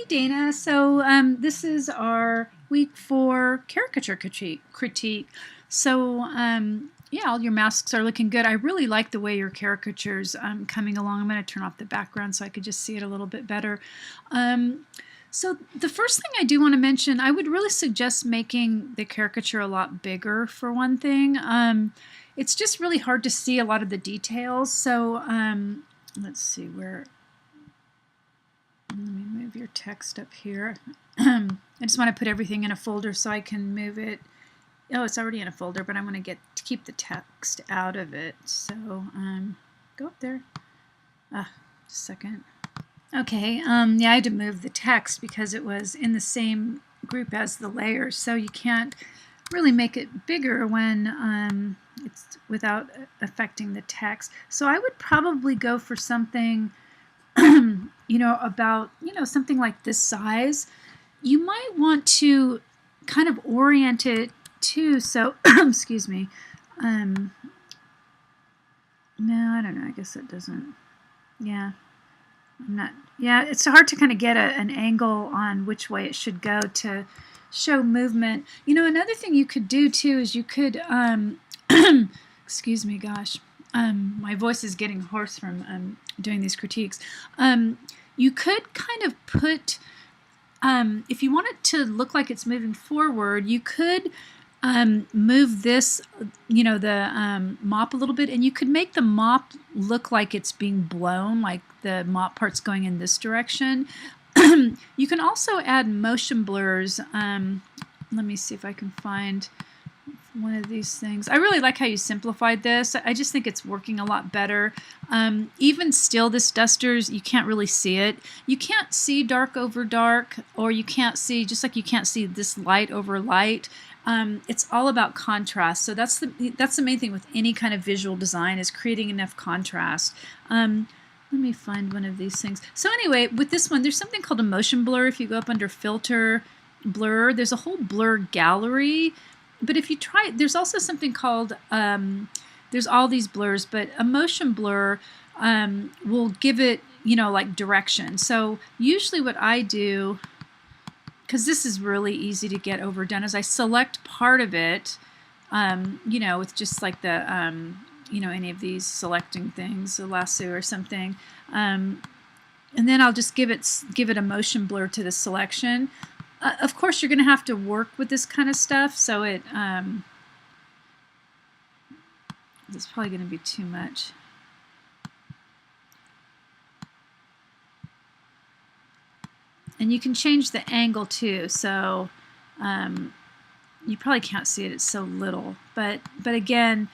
Dana. So this is our week 4 caricature critique. So yeah, all your masks are looking good. I really like the way your caricature's coming along. I'm going to turn off the background so I could just see it a little bit better. So the first thing I do want to mention, I would really suggest making the caricature a lot bigger for one thing. It's just really hard to see a lot of the details. So let's see where. Let me move your text up here. I just want to put everything in a folder so I can move it. Oh, it's already in a folder, but I want to keep the text out of it. So go up there. Just a second. Okay, yeah, I had to move the text because it was in the same group as the layers, so you can't really make it bigger when it's without affecting the text. So I would probably go for something about something like this size. You might want to kind of orient it too. So excuse me. No, I don't know. I guess it doesn't. Yeah, I'm not. Yeah, it's hard to kind of get an angle on which way it should go to show movement. Another thing you could do too is you could excuse me, gosh. My voice is getting hoarse from doing these critiques. You could kind of put, if you want it to look like it's moving forward, you could move this, the mop a little bit, and you could make the mop look like it's being blown, like the mop part's going in this direction. You can also add motion blurs. Let me see if I can find one of these things. I really like how you simplified this. I just think it's working a lot better. Even still, this dusters, you can't really see it. You can't see dark over dark, or you can't see, just like you can't see this light over light. It's all about contrast. So that's the main thing with any kind of visual design, is creating enough contrast. Let me find one of these things. So anyway, with this one, there's something called a motion blur. If you go up under filter, blur, there's a whole blur gallery. But if you try, there's also something called, there's all these blurs, but a motion blur will give it, like direction. So usually what I do, because this is really easy to get overdone, is I select part of it, with just like the, any of these selecting things, a lasso or something. And then I'll just give it a motion blur to the selection. Of course, you're going to have to work with this kind of stuff, so it's probably going to be too much. And you can change the angle too, so you probably can't see it, it's so little. But again,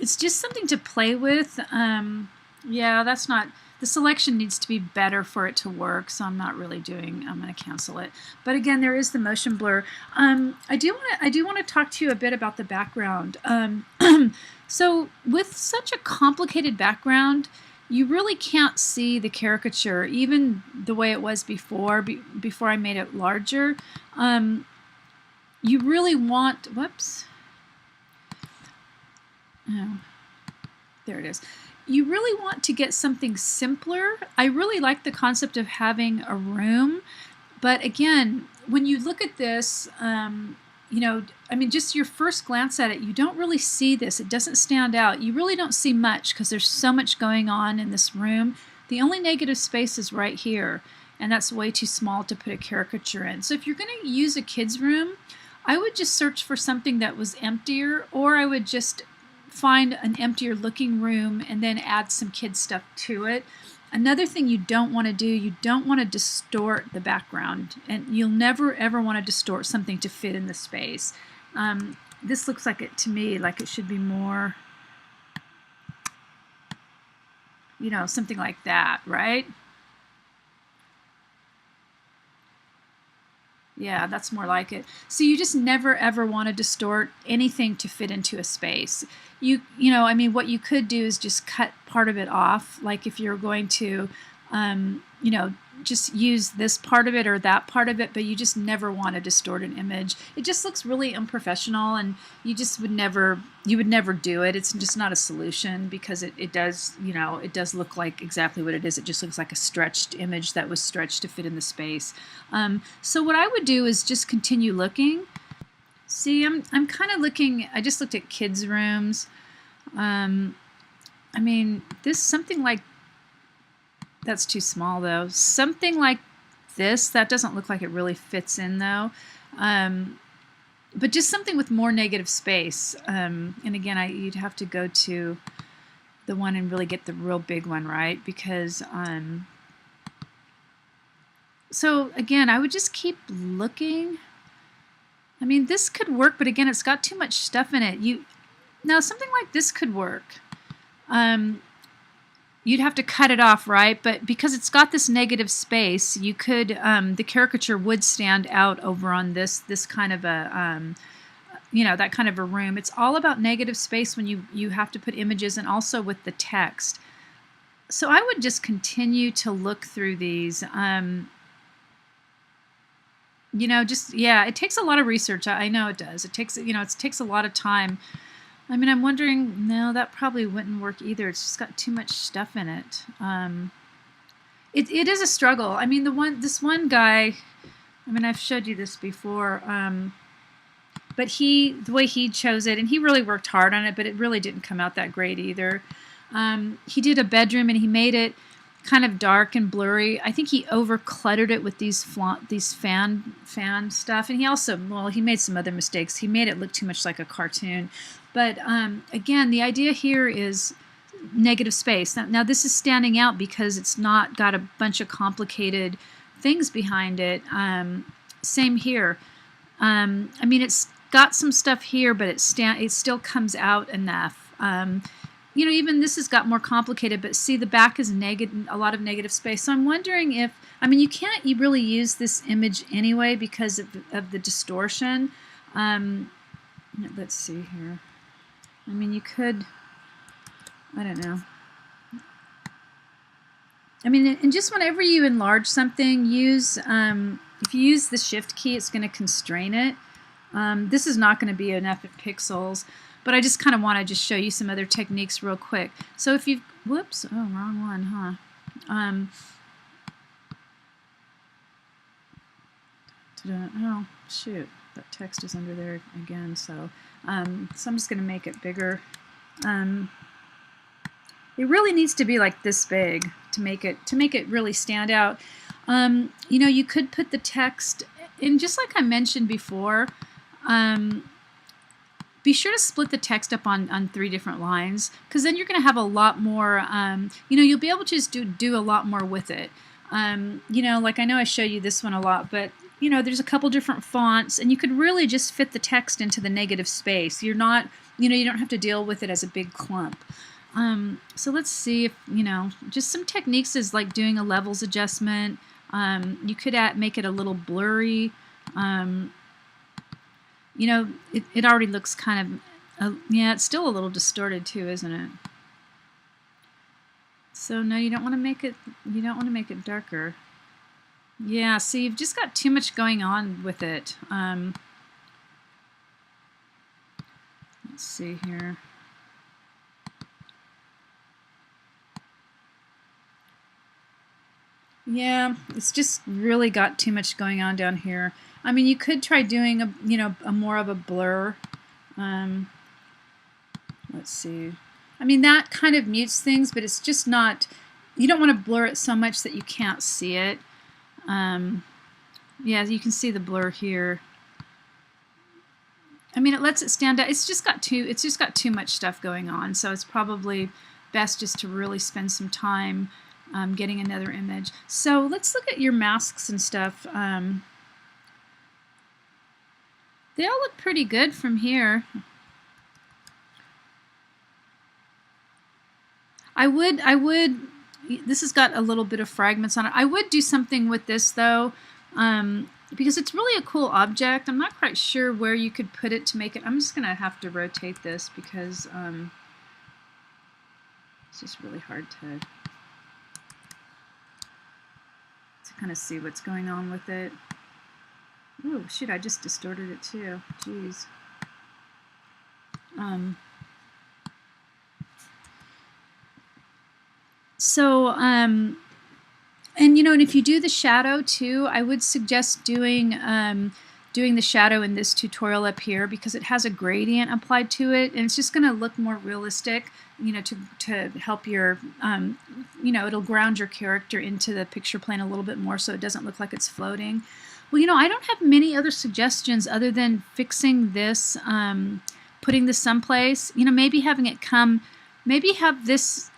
it's just something to play with. Yeah, that's not... The selection needs to be better for it to work, so I'm going to cancel it. But again, there is the motion blur. I do want to talk to you a bit about the background. So with such a complicated background, you really can't see the caricature, even the way it was before I made it larger. You really want, whoops. Oh, there it is. You really want to get something simpler. I really like the concept of having a room, but again, when you look at this, just your first glance at it, you don't really see this. It doesn't stand out. You really don't see much because there's so much going on in this room. The only negative space is right here, and that's way too small to put a caricature in. So if you're going to use a kid's room, I would just search for something that was emptier, or I would just find an emptier looking room and then add some kid stuff to it. Another thing you don't want to do, you don't want to distort the background, and you'll never ever want to distort something to fit in the space. This looks like it to me like it should be more, something like that, right? Yeah, that's more like it. So you just never ever want to distort anything to fit into a space. What you could do is just cut part of it off. Like if you're going to, just use this part of it or that part of it, but you just never want to distort an image. It just looks really unprofessional, and you just would never do it. It's just not a solution, because it does, you know, it does look like exactly what it is. It just looks like a stretched image that was stretched to fit in the space. So what I would do is just continue looking. See, I'm kind of looking, I just looked at kids' rooms. I mean, this, something like, that's too small though. Something like this, that doesn't look like it really fits in though. But just something with more negative space. And again, you'd have to go to the one and really get the real big one, right? Because, so again, I would just keep looking. I mean, this could work, but again, it's got too much stuff in it. Now, something like this could work. You'd have to cut it off, right? But because it's got this negative space, you could, the caricature would stand out over on this kind of a, you know, that kind of a room. It's all about negative space when you have to put images, and also with the text. So I would just continue to look through these. You know, just, yeah, it takes a lot of research. I know it does. It takes, you know, it takes a lot of time. I mean, I'm wondering, no, that probably wouldn't work either. It's just got too much stuff in it. It is a struggle. I mean, this one guy, I mean, I've showed you this before, but the way he chose it, and he really worked hard on it, but it really didn't come out that great either. He did a bedroom, and he made it kind of dark and blurry. I think he over cluttered it with these fan stuff, and he also, well, he made some other mistakes. He made it look too much like a cartoon. But again, the idea here is negative space. Now this is standing out because it's not got a bunch of complicated things behind it. Same here. I mean, it's got some stuff here, but it still comes out enough. You know, even this has got more complicated, but see, the back is a lot of negative space. So I'm wondering if, I mean, you can't really use this image anyway because of the distortion. Let's see here. I mean, you could, I don't know. I mean, and just whenever you enlarge something, use, if you use the shift key, it's going to constrain it. This is not going to be enough pixels, but I just kind of want to just show you some other techniques real quick. So if you've, whoops, oh, wrong one, huh? Oh, shoot, that text is under there again, so I'm just going to make it bigger. It really needs to be like this big to make it really stand out. You know, you could put the text in, just like I mentioned before. Be sure to split the text up on 3 different lines, because then you're going to have a lot more, you know, you'll be able to just do a lot more with it. You know, like I know I show you this one a lot, but you know, there's a couple different fonts, and you could really just fit the text into the negative space. You're not, you know, you don't have to deal with it as a big clump. So let's see if, you know, just some techniques is like doing a levels adjustment. You could make it a little blurry. You know, it already looks kind of, yeah, it's still a little distorted too, isn't it? So no, you don't want to make it darker. Yeah, see, you've just got too much going on with it. Let's see here. Yeah, it's just really got too much going on down here. I mean, you could try doing a more of a blur. Let's see. I mean, that kind of mutes things, but it's just not, you don't want to blur it so much that you can't see it. Yeah, you can see the blur here. I mean, it lets it stand out. It's just got too much stuff going on, so it's probably best just to really spend some time getting another image. So let's look at your masks and stuff. They all look pretty good from here. I would, this has got a little bit of fragments on it. I would do something with this though, because it's really a cool object. I'm not quite sure where you could put it to make it. I'm just gonna have to rotate this because it's just really hard to kind of see what's going on with it. Oh shoot, I just distorted it too. Jeez. And and if you do the shadow too, I would suggest doing the shadow in this tutorial up here, because it has a gradient applied to it, and it's just going to look more realistic, to help your, it'll ground your character into the picture plane a little bit more, so it doesn't look like it's floating. Well, I don't have many other suggestions other than fixing this, putting this someplace, maybe having it come, maybe have this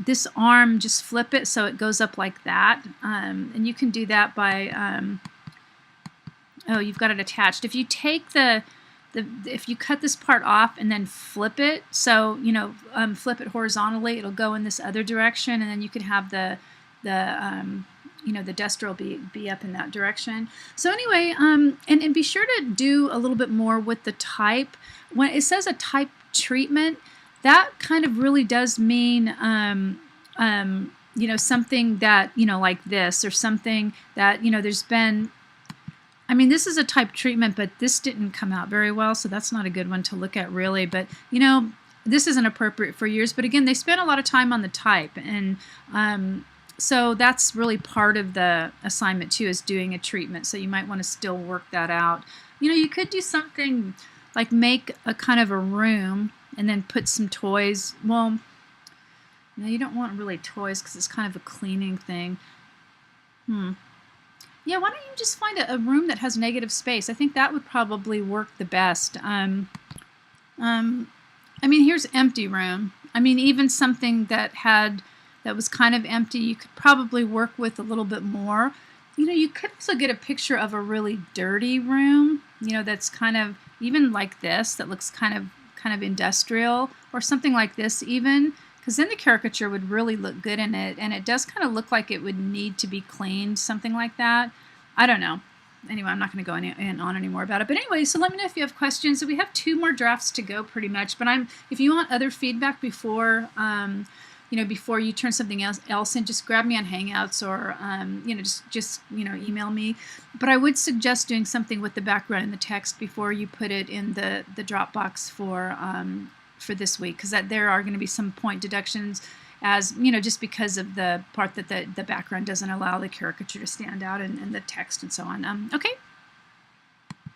this arm, just flip it so it goes up like that, and you can do that by oh, you've got it attached. If you take if you cut this part off and then flip it, so flip it horizontally, it'll go in this other direction, and then you could have the duster will be up in that direction. So anyway, and be sure to do a little bit more with the type. When it says a type treatment, that kind of really does mean something that like this, or something that there's been. I mean, this is a type treatment, but this didn't come out very well, so that's not a good one to look at really. But this isn't appropriate for yours. But again, they spent a lot of time on the type, and so that's really part of the assignment too, is doing a treatment. So you might want to still work that out. You could do something like make a kind of a room and then put some toys. Well, you don't want really toys because it's kind of a cleaning thing. Yeah, why don't you just find a room that has negative space? I think that would probably work the best. I mean, here's empty room. I mean, even something that was kind of empty, you could probably work with a little bit more. You could also get a picture of a really dirty room, that's kind of even like this, that looks kind of industrial, or something like this even, because then the caricature would really look good in it, and it does kind of look like it would need to be cleaned, something like that. I don't know. Anyway, I'm not going to go on anymore about it. But anyway, so let me know if you have questions. So we have 2 more drafts to go pretty much, but if you want other feedback before before you turn something else in, just grab me on Hangouts, or just email me. But I would suggest doing something with the background and the text before you put it in the Dropbox for this week, because there are going to be some point deductions, as just because of the part that the background doesn't allow the caricature to stand out, and the text and so on. Okay.